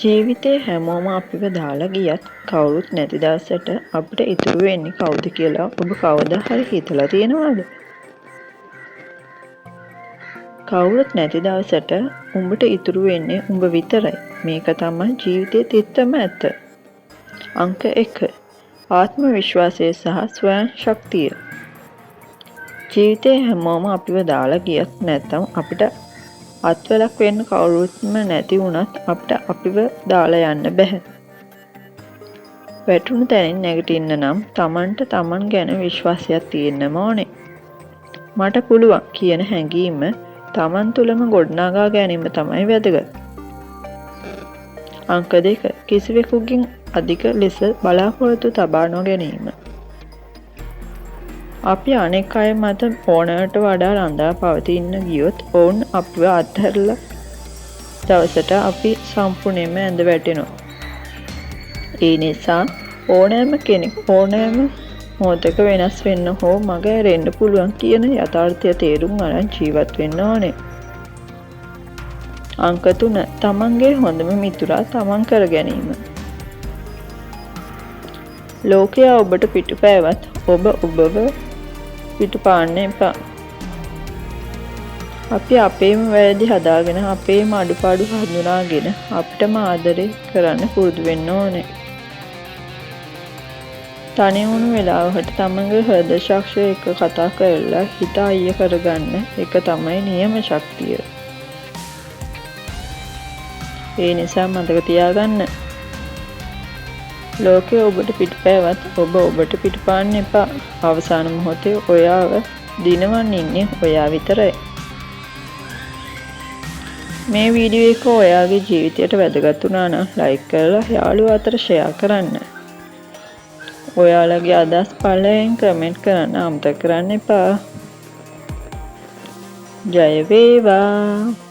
ජීවිතේ හැමෝම අපිව දාලා ගියත් කවුරුත් නැති දවසට අපිට ඉතුරු වෙන්නේ කවුද කියලා ඔබ කවදා හරි හිතලා තියෙනවද? කවුරුත් නැති දවසට උඹට ඉතුරු වෙන්නේ උඹ විතරයි. මේක තමයි ජීවිතේ තිත්තම ඇත්ත. අංක 1. ආත්ම විශ්වාසය සහ ස්වයං ශක්තිය. ජීවිතේ හැමෝම අපිව දාලා ගියත් නැත්නම් අපිට අත්වලක් වෙන්න කවුරුත්ම නැති වුණත් අපිට අපිව දාලා යන්න බෑ. වැටුණු තැනින් නැගිටින්න නම් Tamanට Taman ගැන විශ්වාසයක් තියෙන්නම ඕනේ. මට පුළුවන් කියන හැඟීම Taman තුළම ගොඩනගා ගැනීම තමයි වැදගත්. අංක 2. කිසිවෙකුගෙන් අධික ලෙස බලාපොරොත්තු තබා නොගැනීම. අපි අනෙක් අය මත ඕනෑමට වඩා රඳා පවතින්න ගියොත් ඔවුන් අපිව අත්හැරලා දවසට අපි සම්පූර්ණයෙන්ම ඇඳ වැටෙනවා. ඒ නිසා ඕනෑම කෙනෙක් ඕනෑම මොහොතක වෙනස් වෙන්න හෝ මග ඇරෙන්න පුළුවන් කියන යථාර්ථය තේරුම් අරන් ජීවත් වෙන්න ඕනේ. අංක 3. තමන්ගේ හොඳම මිතුරා තමන් කර ගැනීම. ලෝකයා ඔබට පිටුපෑවත් ඔබ ඔබව පිටුපාන්න එපා. අපි අපේම වැරදි හදාගෙන අපේම අඩුපාඩු හඳුනාගෙන අපිටම ආදරේ කරන්න පුරුදු වෙන්න ඕනේ. තනි වුණු වෙලාවකට තමන්ගේ හෘද ශක්තිය එක්ක කතා කරලා හිත අයිය කරගන්න එක තමයි නියම ශක්තිය. ඒ නිසා මතක තියාගන්න. ලෝකයේ ඔබට පිටුපෑවත් ඔබ ඔබට පිටුපාන්න එපා. අවසාන මොහොතේ ඔයාව දිනවන්න ඉන්නේ ඔයා විතරයි. මේ වීඩියෝ එක ඔයාගේ ජීවිතයට වැදගත් වුණා නම් ලයික් කරලා යාළුවෝ අතර ෂෙයා කරන්න. ඔයාලගේ අදහස් පළවෙනියෙන් කමෙන්ට් කරන්න අමතක කරන්න එපා. ජය වේවා.